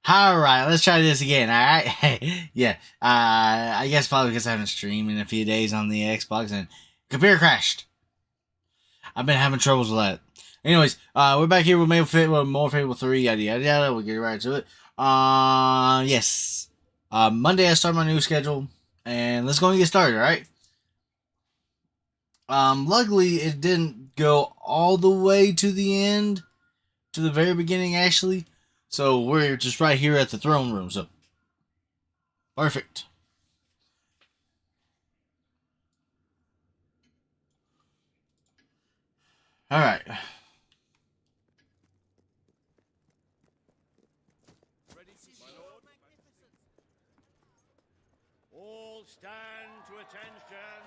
All right, let's try this again. All right, yeah. I guess probably because I haven't streamed in a few days on the Xbox and computer crashed. I've been having troubles with that. Anyways, we're back here with more Fable 3, yada yada yada. We'll get right to it. Yes. Monday I start my new schedule, and let's go and get started. All right. Luckily it didn't go all the way to the end, to the very beginning actually. So we're just right here at the throne room. So perfect. All right. All stand to attention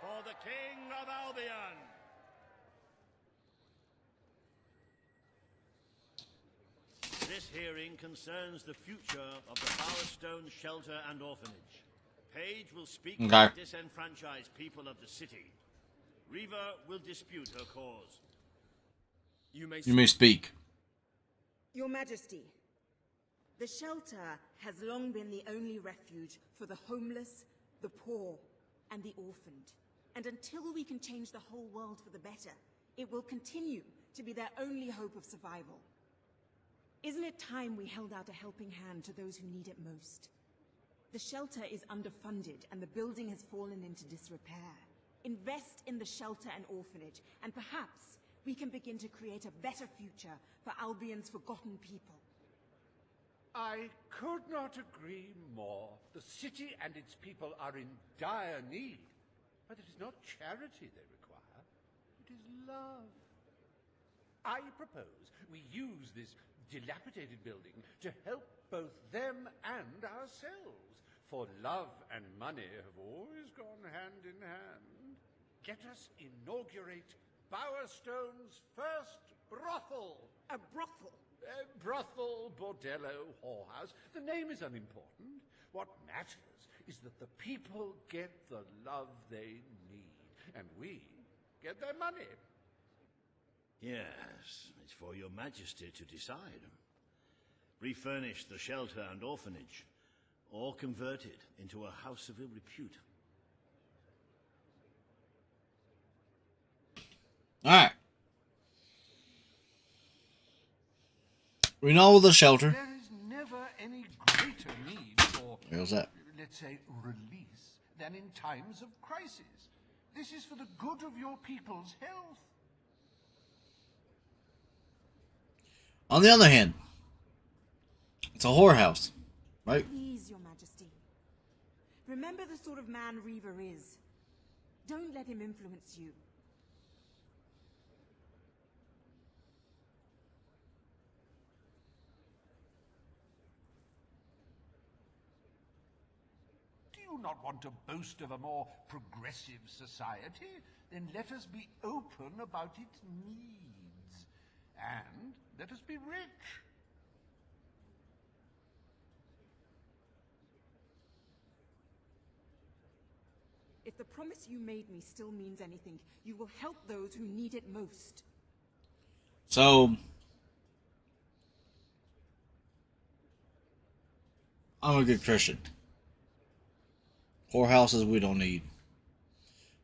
for the King of Albion. This hearing concerns the future of the Bowerstone Shelter and Orphanage. Paige will speak to the disenfranchised people of the city. Reva will dispute her cause. You may speak. Your Majesty, the shelter has long been the only refuge for the homeless, the poor, and the orphaned. And until we can change the whole world for the better, it will continue to be their only hope of survival. Isn't it time we held out a helping hand to those who need it most? The shelter is underfunded and the building has fallen into disrepair. Invest in the shelter and orphanage, and perhaps we can begin to create a better future for Albion's forgotten people. I could not agree more. The city and its people are in dire need. But it is not charity they require. It is love. I propose we use this dilapidated building to help both them and ourselves. For love and money have always gone hand in hand. Let us inaugurate Bowerstone's first brothel. A brothel? Brothel, bordello, whorehouse. The name is unimportant. What matters is that the people get the love they need, and we get their money. Yes, it's for your Majesty to decide. Refurnish the shelter and orphanage, or convert it into a house of ill repute. Alright. We know the shelter. There is never any greater need for, Where's that? let's say, release than in times of crisis. This is for the good of your people's health. On the other hand, it's a whorehouse, right? Please, Your Majesty. Remember the sort of man Reva is. Don't let him influence you. Do you not want to boast of a more progressive society? Then let us be open about its needs. And let us be rich. If the promise you made me still means anything, you will help those who need it most. So, I'm a good Christian. Whorehouses we don't need.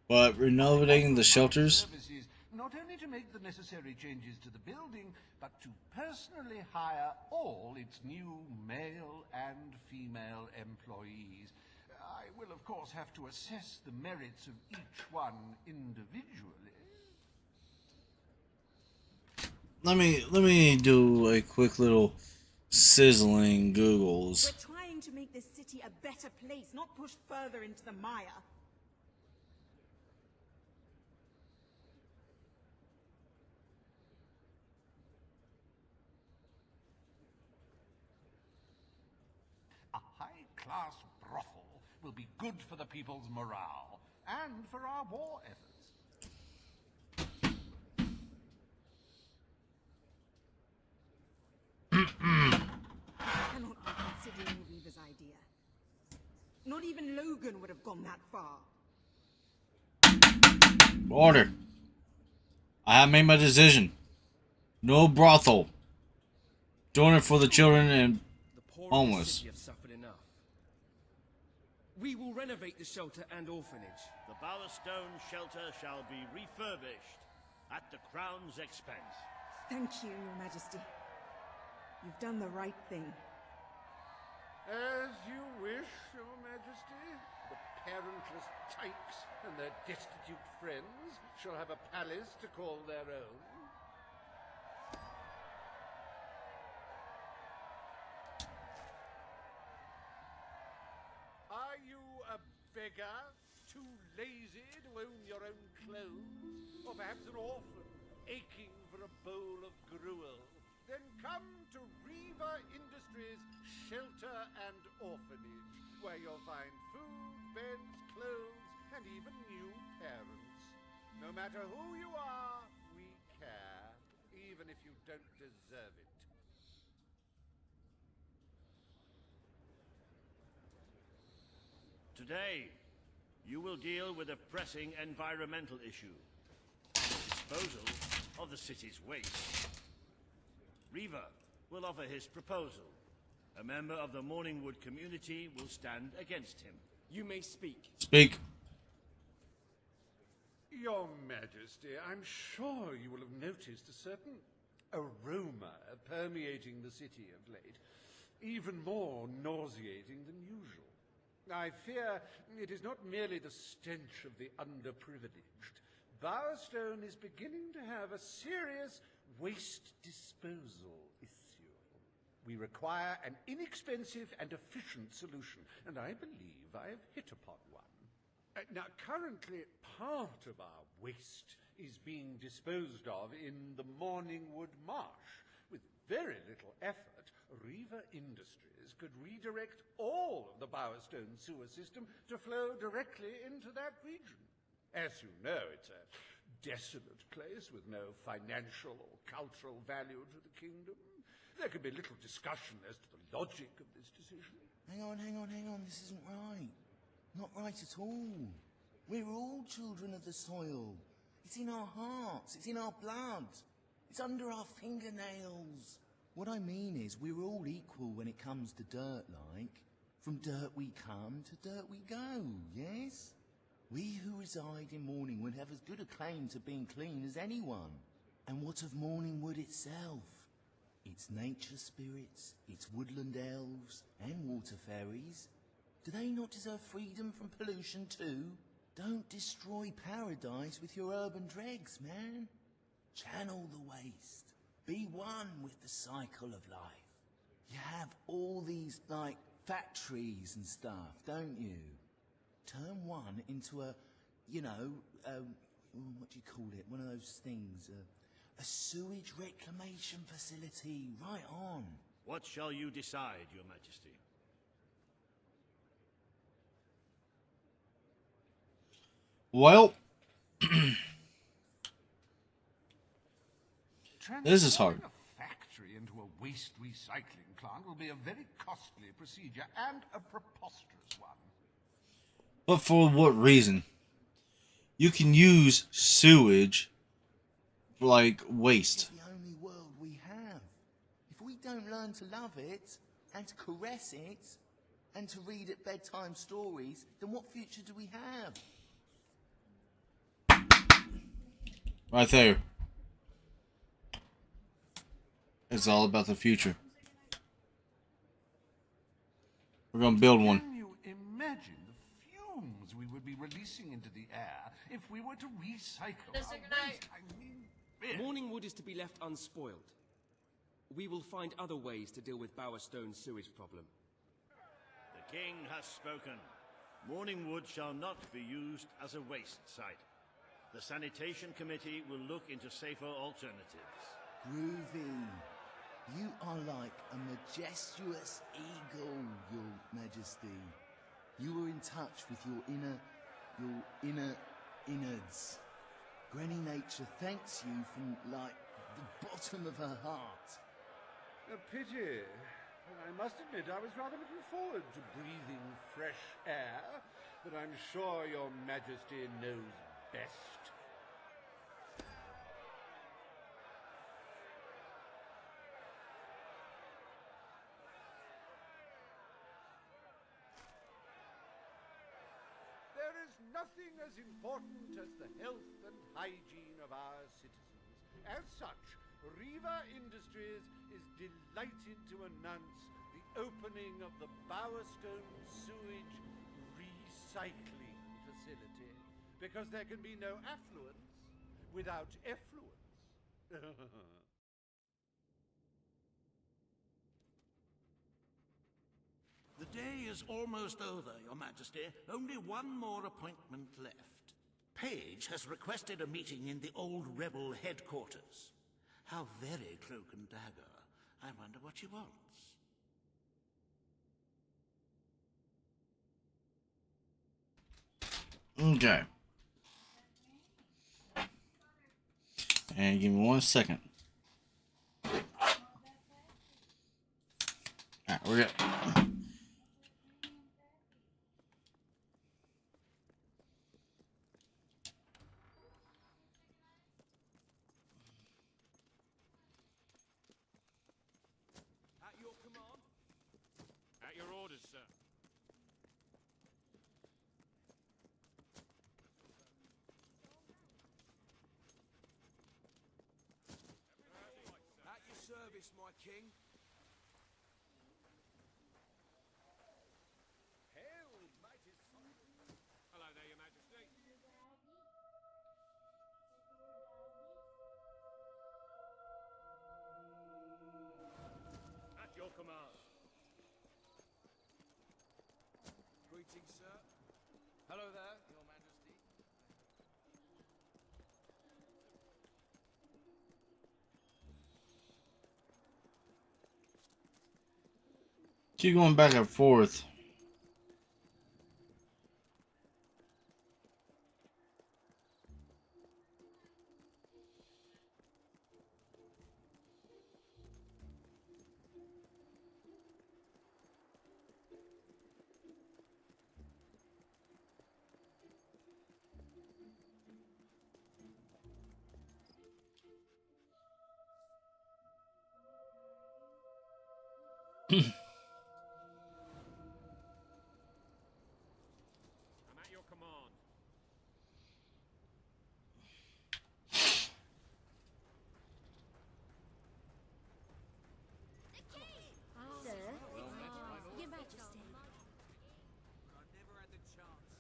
But renovating the shelters, Services, not only to make the necessary changes to the building, but to personally hire all its new male and female employees. I will, of course, have to assess the merits of each one individually. let me do a quick little sizzling Googles. We're trying to make this city a better place, not push further into the mire. A high-class brothel will be good for the people's morale and for our war efforts. I cannot be considering Reva's idea. Not even Logan would have gone that far. Order. I have made my decision. No brothel. Doing it for the children and homeless. The city have suffered enough. We will renovate the shelter and orphanage. The Bowerstone shelter shall be refurbished at the Crown's expense. Thank you, Your Majesty. You've done the right thing. As you wish, Your Majesty. The parentless tykes and their destitute friends shall have a palace to call their own. Are you a beggar, too lazy to own your own clothes? Or perhaps an orphan, aching for a bowl of gruel? Then come to Riva Industries Shelter and Orphanage, where you'll find food, beds, clothes, and even new parents. No matter who you are, we care, even if you don't deserve it. Today, you will deal with a pressing environmental issue. Disposal of the city's waste. Riva will offer his proposal. A member of the Morningwood community will stand against him. You may speak. Speak. Your Majesty, I'm sure you will have noticed a certain aroma permeating the city of late, even more nauseating than usual. I fear it is not merely the stench of the underprivileged. Bowerstone is beginning to have a serious waste disposal issue. We require an inexpensive and efficient solution, and I believe I have hit upon one. Now, currently, part of our waste is being disposed of in the Morningwood Marsh. With very little effort, Riva Industries could redirect all of the Bowerstone sewer system to flow directly into that region. As you know, it's a desolate place with no financial or cultural value to the kingdom. There can be little discussion as to the logic of this decision. Hang on. This isn't right. Not right at all. We're all children of the soil. It's in our hearts. It's in our blood. It's under our fingernails. What I mean is, we're all equal when it comes to dirt, like. From dirt we come to dirt we go, yes? We who reside in Morningwood have as good a claim to being clean as anyone. And what of Morningwood itself? Its nature spirits, its woodland elves, and water fairies. Do they not deserve freedom from pollution too? Don't destroy paradise with your urban dregs, man. Channel the waste. Be one with the cycle of life. You have all these, like, factories and stuff, don't you? Turn one into a, what do you call it? One of those things, a sewage reclamation facility. Right on. What shall you decide, Your Majesty? Well, this is hard. Transforming a factory into a waste recycling plant will be a very costly procedure and a preposterous one. But for what reason? You can use sewage for, like, waste. It's the only world we have. If we don't learn to love it, and to caress it, and to read at bedtime stories, then what future do we have? Right there. It's all about the future. We're gonna build one. Can you imagine the fumes we would be releasing into the air if we were to recycle our waste? I mean, Morningwood is to be left unspoiled. We will find other ways to deal with Bowerstone's sewage problem. The king has spoken. Morningwood shall not be used as a waste site. The sanitation committee will look into safer alternatives. Groovy. You are like a majestuous eagle, Your Majesty. You are in touch with your inner innards. Granny Nature thanks you from, like, the bottom of her heart. a pity. I must admit I was rather looking forward to breathing fresh air, but I'm sure Your Majesty knows best. nothing as important as the health and hygiene of our citizens. As such, Riva Industries is delighted to announce the opening of the Bowerstone Sewage Recycling Facility, because there can be no affluence without effluence. The day is almost over, Your Majesty. Only one more appointment left. Page has requested a meeting in the old rebel headquarters. How very cloak and dagger. I wonder what she wants. Okay. And give me 1 second. Alright, we're good. At your command? At your orders, sir. At your service, my king. Hail, mighty son. Hello there, Your Majesty. At your command. Greetings, sir. Hello there, Your Majesty. Keep going back and forth. I'm at your command. Sir, Your Majesty. I never had the chance.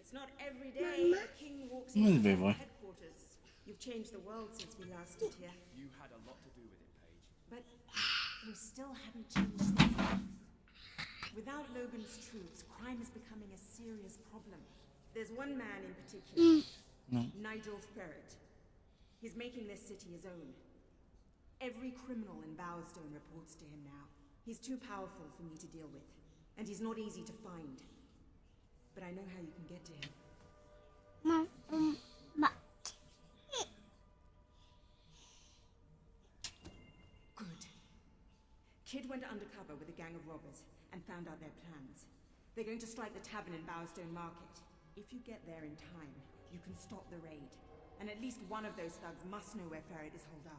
It's not every day a king walks Come on, into big boy. headquarters. You've changed the world since we last stood here. You had a lot to do with it, Paige. But we still haven't changed things enough. Without Logan's troops, crime is becoming a serious problem. There's one man in particular, Nigel Ferret. He's making this city his own. Every criminal in Bowerstone reports to him now. He's too powerful for me to deal with, and he's not easy to find. But I know how you can get to him. Good. Kid went undercover with a gang of robbers and found out their plans. They're going to strike the tavern in Bowerstone Market. If you get there in time, you can stop the raid. And at least one of those thugs must know where Ferret is holed up.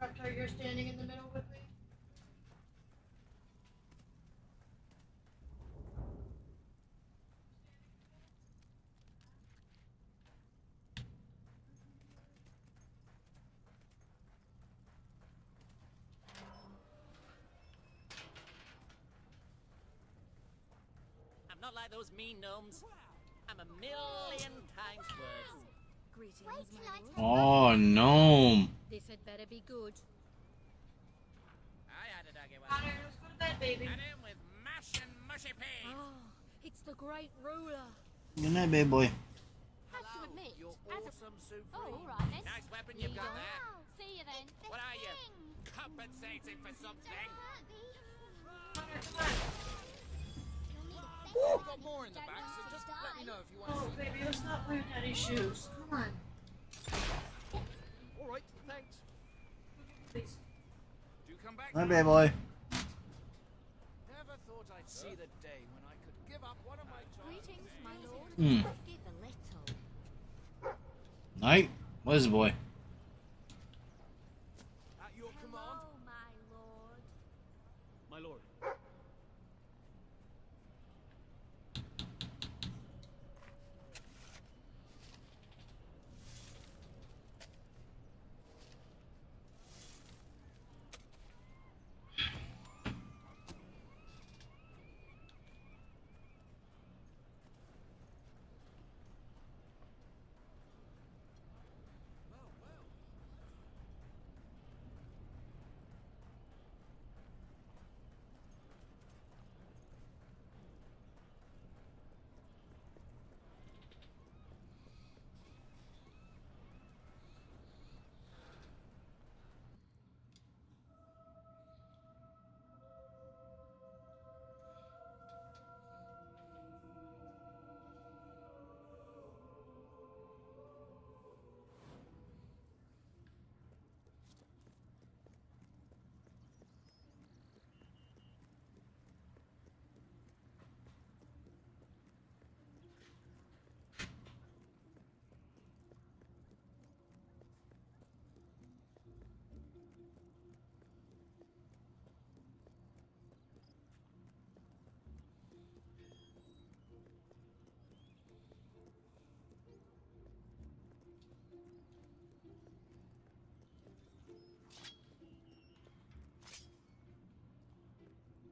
Reptar, you're standing in the middle with me? I'm not like those mean gnomes. I'm a million times worse. Greetings, my lord. Oh, no. This had better be good. I had a doggy one. Connor, let's go to bed, baby. Had him with mash and mushy peas. Oh, it's the great ruler. Good night, baby boy. Have to admit, You're as a... awesome, Supreme. Oh, all right then. Nice weapon you've got Lead on. there. Wow, see you then. What are you? Compensating for something? Connor, come on. We've got more in the back, so just let me know if you want Oh, to see. baby, let's not wear daddy's shoes. Come on. All right, thanks. Please. Do come back. Hi, baby boy. Never thought I'd see the day when I could give up one of my jobs. Greetings, my lord. Hmm. Give a little. Night. What is it, boy? At your command. Oh, my lord. My lord.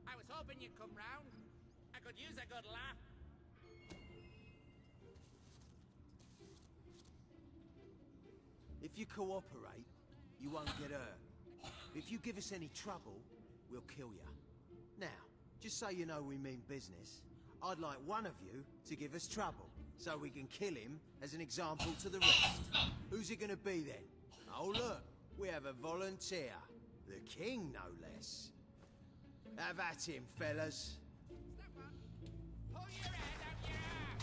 I was hoping you'd come round. I could use a good laugh. If you cooperate, you won't get hurt. If you give us any trouble, we'll kill you. Now, just so you know we mean business, I'd like one of you to give us trouble, so we can kill him as an example to the rest. Who's it gonna be then? Oh look, we have a volunteer. The king, no less. Have at him, fellas. Pull your head out your ass!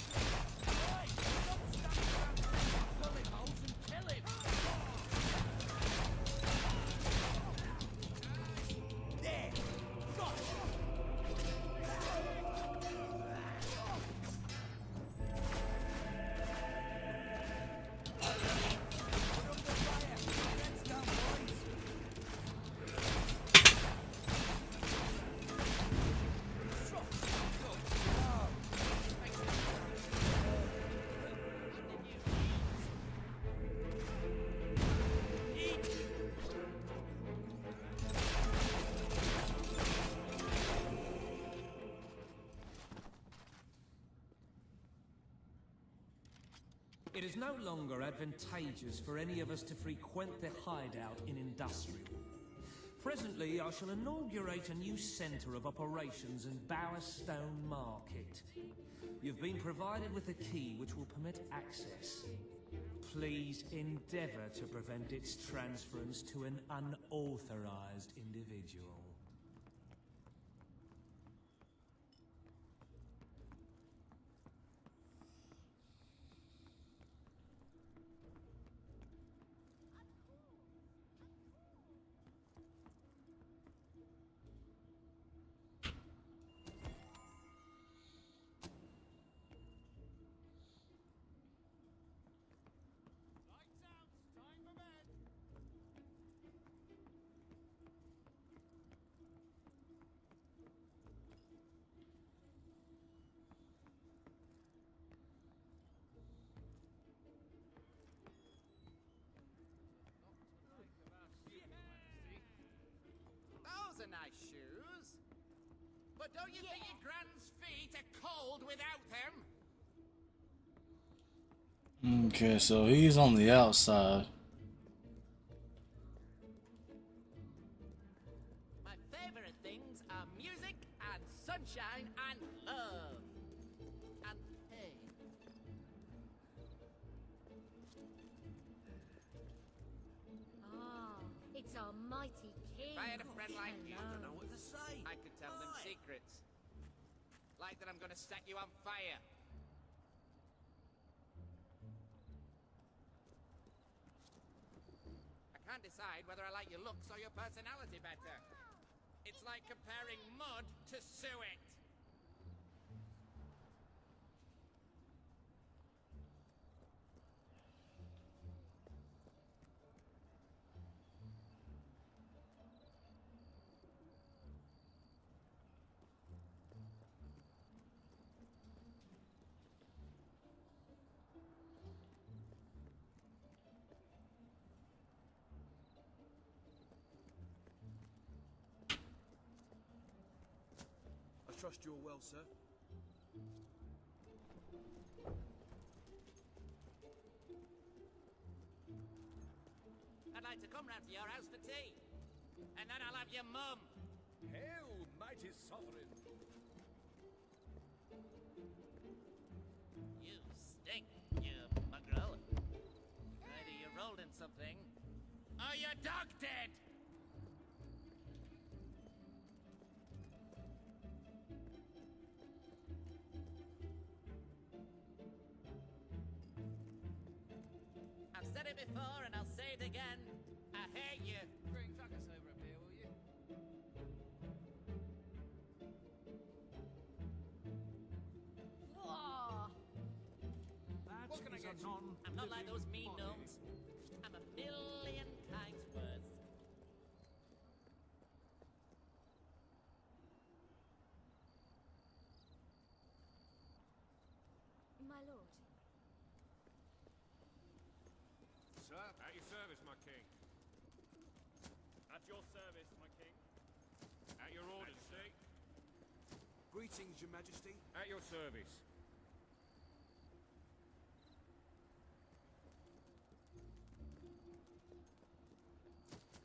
Oi! Stop standing around bullet holes and kill him! There! Got you! It is no longer advantageous for any of us to frequent the hideout in Industrial. Presently, I shall inaugurate a new centre of operations in Bowerstone Market. You've been provided with a key which will permit access. Please endeavour to prevent its transference to an unauthorised individual. Lights out! Time for bed! are nice shoes. But don't you think your grand's feet are cold without them? Okay, so he's on the outside. My favorite things are music and sunshine and love. And pain. Ah, it's our mighty king. If I had a friend like you, I don't know what to say. I could tell them secrets. Like that I'm gonna set you on fire. I can't decide whether I like your looks or your personality better. It's like comparing mud to suet. I trust you're well, sir. I'd like to come round to your house for tea. And then I'll have your mum. Hail, mighty sovereign! You stink, you mongrel. Either you rolled in something, or your dog dead. I've said it before and I'll say it again. I hate you. Bring chuck us over a beer, will you? Ah, What can I get you? I'm not like those mean gnomes. I'm a million times worse. my lord. Sir, at your service, my king. At your service, my king. At your orders, see? Greetings, Your Majesty. At your service.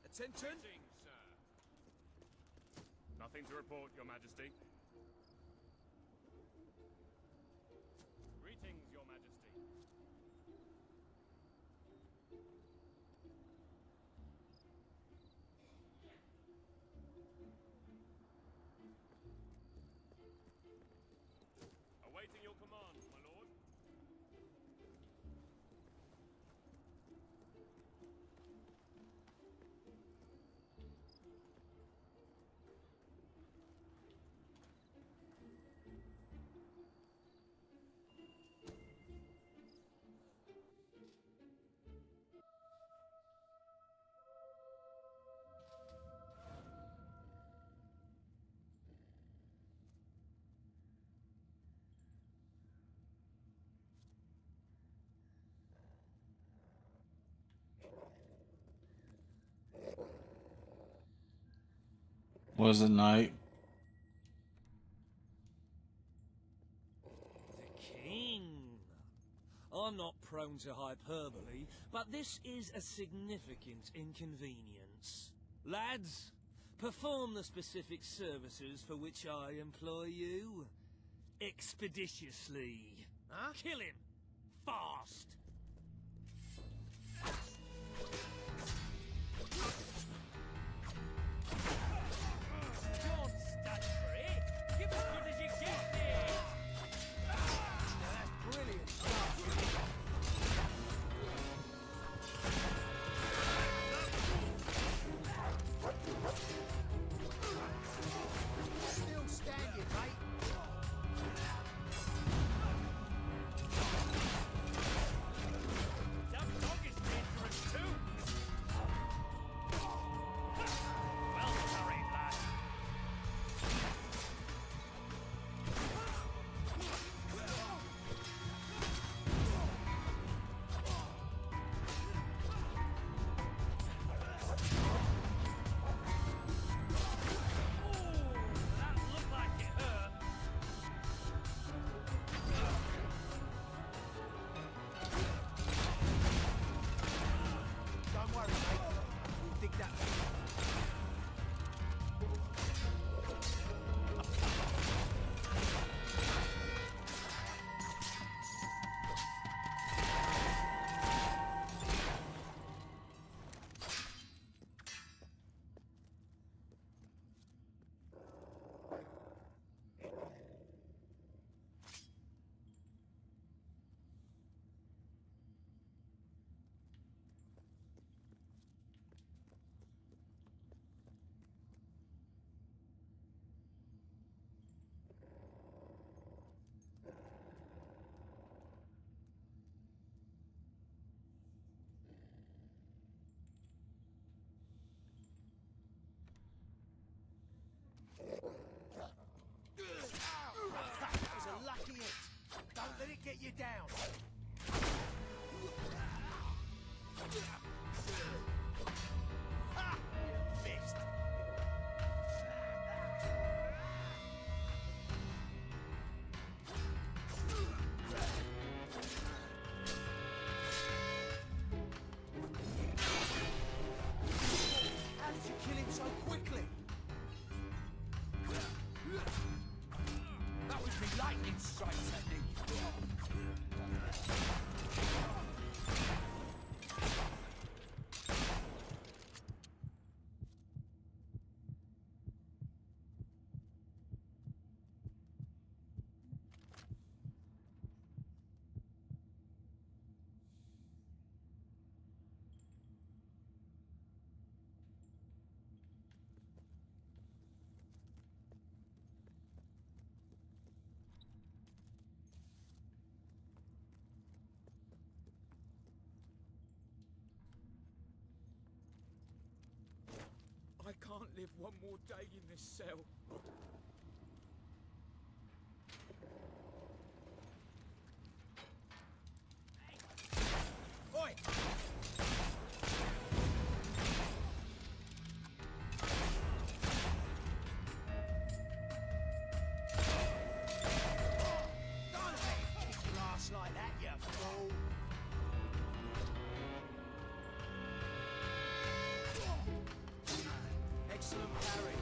Attention! Greetings, sir. Nothing to report, Your Majesty. Greetings, Your Majesty. Awaiting your command, my lord. Was it night? The king. I'm not prone to hyperbole, but this is a significant inconvenience. Lads, perform the specific services for which I employ you expeditiously. Huh? Kill him fast. Don't stand for it. Give as good as you get there. That's brilliant stuff. Still standing, mate. That dog is dangerous too. get you down. Ah, missed. How did you kill him so quickly? That was me lightning strike technique. I can't live one more day in this cell. Oi! Don't kick your ass like that, you fool! Excellent parry.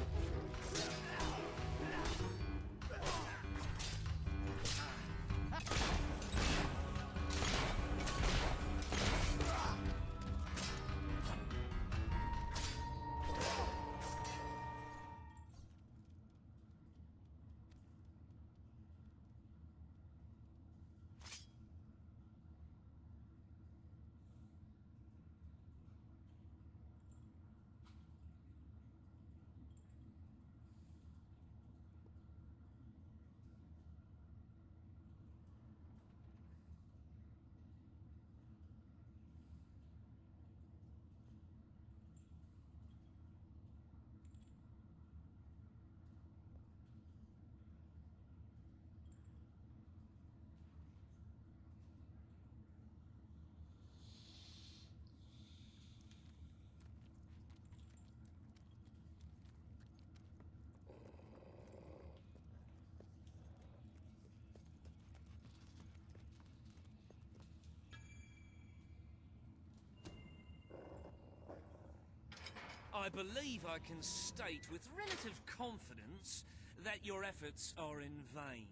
I believe I can state with relative confidence that your efforts are in vain.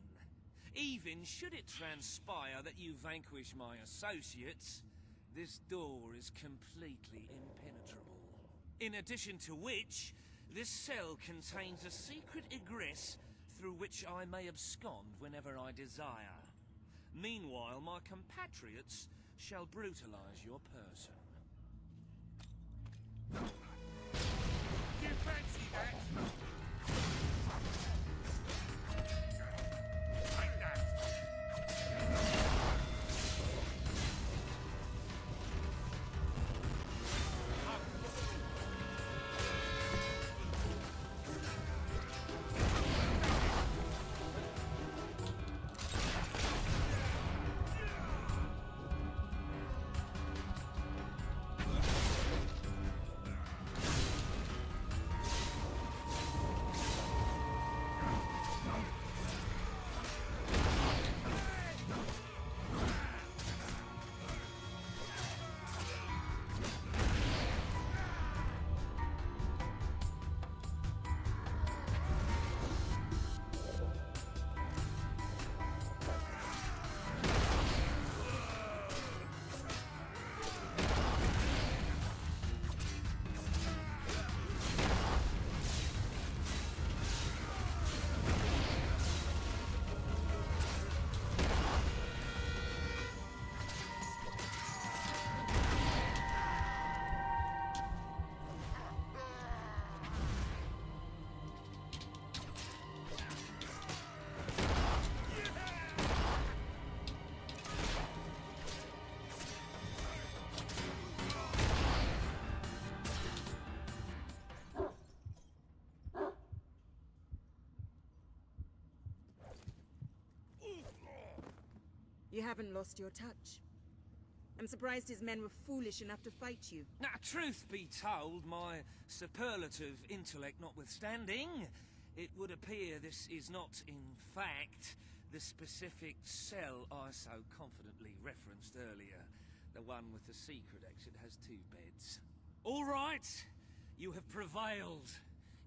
Even should it transpire that you vanquish my associates, this door is completely impenetrable. In addition to which, this cell contains a secret egress through which I may abscond whenever I desire. Meanwhile, my compatriots shall brutalize your person. Do you fancy that? Take that! You haven't lost your touch. I'm surprised his men were foolish enough to fight you. Now, truth be told, my superlative intellect notwithstanding, it would appear this is not, in fact, the specific cell I so confidently referenced earlier. The one with the secret exit has 2 beds. All right, you have prevailed,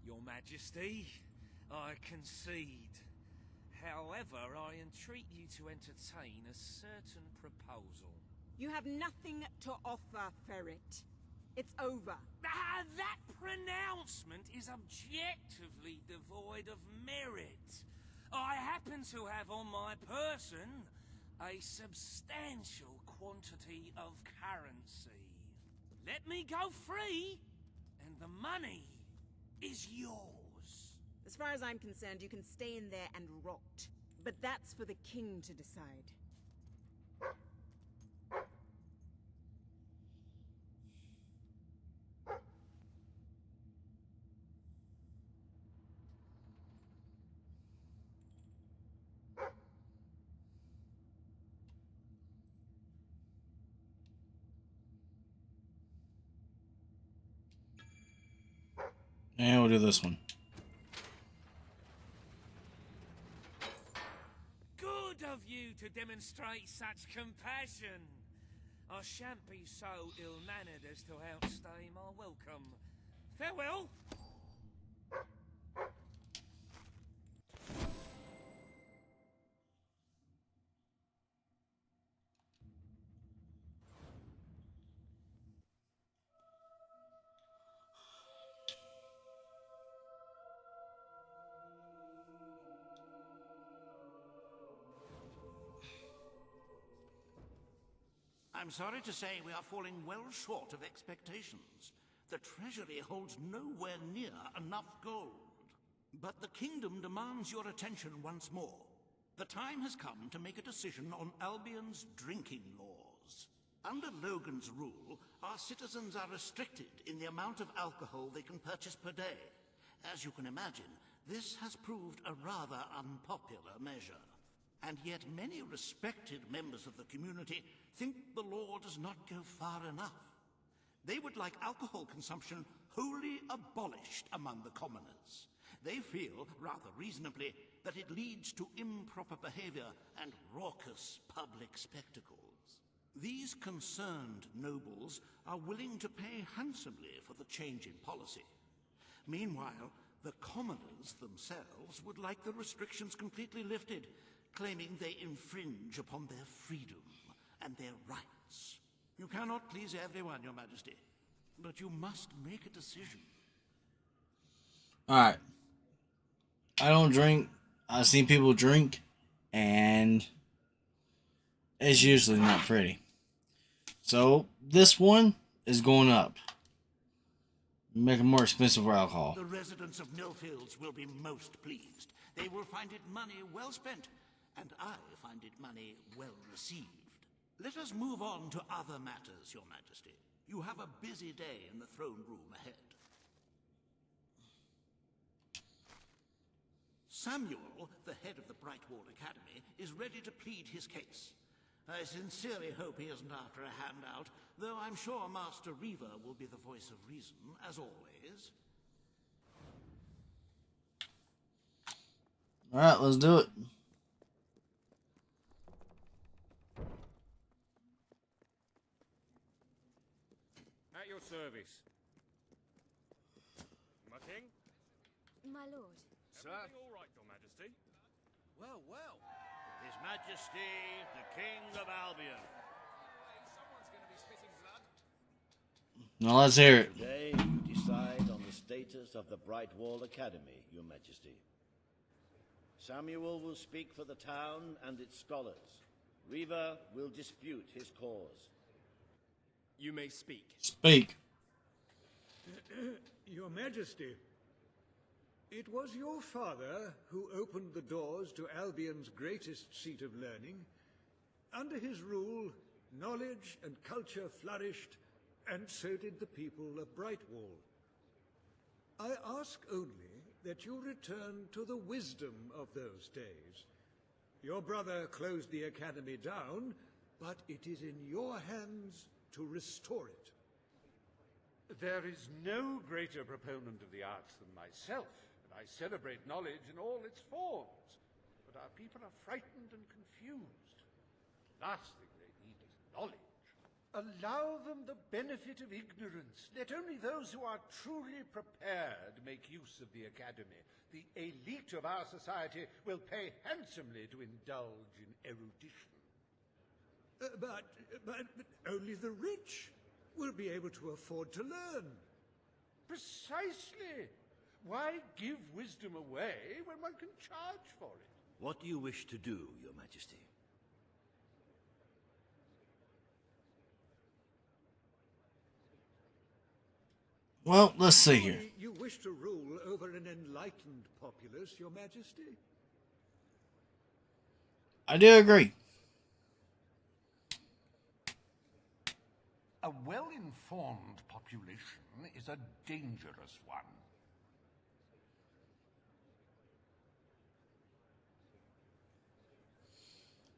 Your Majesty. I concede. However, I entreat you to entertain a certain proposal. You have nothing to offer, Ferret. It's over. Ah, that pronouncement is objectively devoid of merit. I happen to have on my person a substantial quantity of currency. Let me go free, and the money is yours. As far as I'm concerned, you can stay in there and rot. But that's for the king to decide. And we'll do this one. Good of you to demonstrate such compassion. I shan't be so ill-mannered as to outstay my welcome. Farewell! I'm sorry to say we are falling well short of expectations. The treasury holds nowhere near enough gold. But the kingdom demands your attention once more. The time has come to make a decision on Albion's drinking laws. Under Logan's rule, our citizens are restricted in the amount of alcohol they can purchase per day. As you can imagine, this has proved a rather unpopular measure. And yet many respected members of the community think the law does not go far enough. They would like alcohol consumption wholly abolished among the commoners. They feel, rather reasonably, that it leads to improper behavior and raucous public spectacles. These concerned nobles are willing to pay handsomely for the change in policy. Meanwhile, the commoners themselves would like the restrictions completely lifted, claiming they infringe upon their freedom and their rights. You cannot please everyone, Your Majesty, but you must make a decision. Alright. I don't drink. I've seen people drink, and it's usually not pretty. So, this one is going up. Make it more expensive for alcohol. The residents of Millfields will be most pleased. They will find it money well spent, and I find it money well received. Let us move on to other matters, Your Majesty. You have a busy day in the throne room ahead. Samuel, the head of the Brightwall Academy, is ready to plead his case. I sincerely hope he isn't after a handout, though I'm sure Master Reaver will be the voice of reason, as always. Alright, let's do it. At your service. My king? My lord. Sir? Everything all right, Your Majesty? Well, well. His Majesty, the King of Albion. Someone's gonna be spitting blood. Now let's hear it. Today you decide on the status of the Brightwall Academy, Your Majesty. Samuel will speak for the town and its scholars. Reaver will dispute his cause. You may speak. Speak. Your Majesty, it was your father who opened the doors to Albion's greatest seat of learning. Under his rule, knowledge and culture flourished, and so did the people of Brightwall. I ask only that you return to the wisdom of those days, Your brother closed the academy down, but it is in your hands to restore it. There is no greater proponent of the arts than myself, and I celebrate knowledge in all its forms. But our people are frightened and confused. The last thing they need is knowledge. Allow them the benefit of ignorance. Let only those who are truly prepared make use of the academy. The elite of our society will pay handsomely to indulge in erudition. But only the rich will be able to afford to learn. Precisely. Why give wisdom away when one can charge for it? What do you wish to do, Your Majesty? Well, let's see here. You wish to rule over an enlightened populace, Your Majesty? I do agree. A well-informed population is a dangerous one.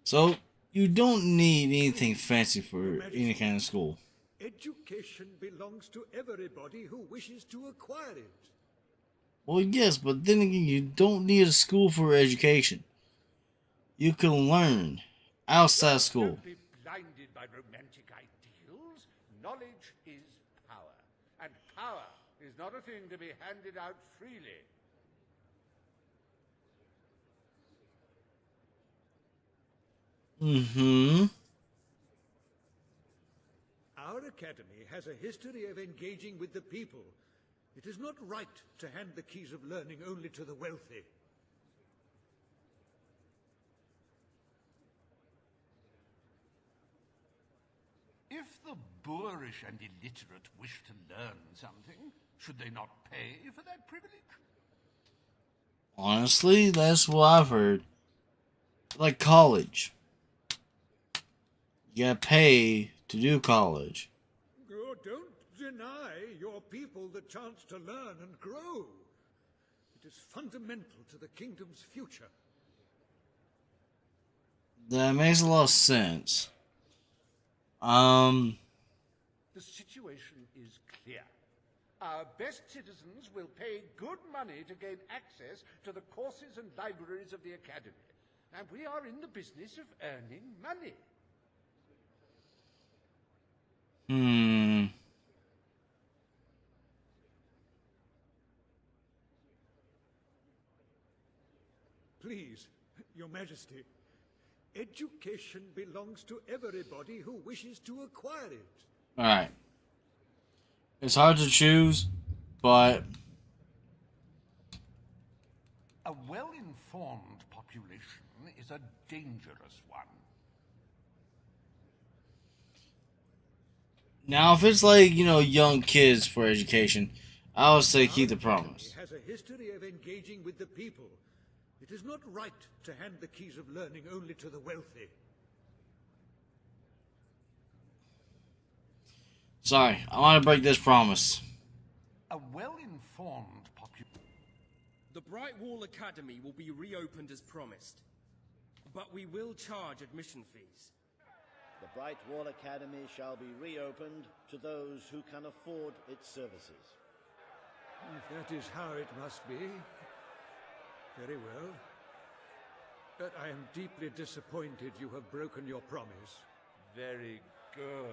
So, you don't need anything fancy for any kind of school. Education belongs to everybody who wishes to acquire it. Well, yes, but then again, you don't need a school for education. You can learn outside school. Don't be blinded by romantic ideals. Knowledge is power, and power is not a thing to be handed out freely. Mm-hmm. Our academy has a history of engaging with the people. It is not right to hand the keys of learning only to the wealthy. If the boorish and illiterate wish to learn something, should they not pay for that privilege? Honestly, that's what I've heard. Like college. You gotta pay to do college. Oh, don't deny your people the chance to learn and grow. It is fundamental to the kingdom's future. That makes a lot of sense. The situation is clear. Our best citizens will pay good money to gain access to the courses and libraries of the academy. And we are in the business of earning money. Please, Your Majesty, education belongs to everybody who wishes to acquire it. Alright. It's hard to choose, but A well-informed population is a dangerous one. now if it's like, young kids for education, I would say keep the promise. It has a history of engaging with the people. It is not right to hand the keys of learning only to the wealthy. Sorry, I want to break this promise. A well-informed population. The Bright Wall Academy will be reopened as promised, but we will charge admission fees. The Bright Wall Academy shall be reopened to those who can afford its services. If that is how it must be, very well. But I am deeply disappointed you have broken your promise. Very good.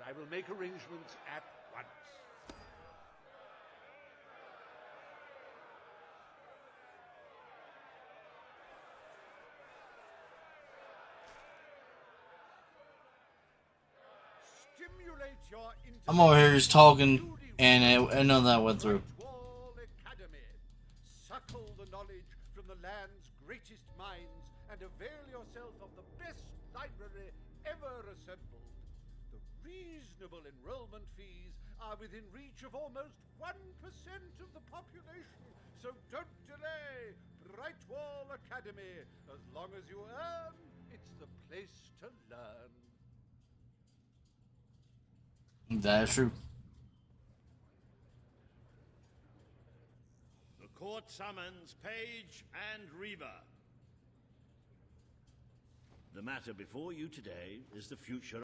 I will make arrangements at once. Stimulate your I'm over here just talking, and none of that went through. Wall Academy. Suckle the knowledge from the land's greatest minds and avail yourself of the best library ever assembled. The reasonable enrollment fees are within reach of almost 1% of the population, so don't delay. Bright Wall Academy. As long as you earn, it's the place to learn. That's true. The court summons Page and Reaver. The matter before you today is the future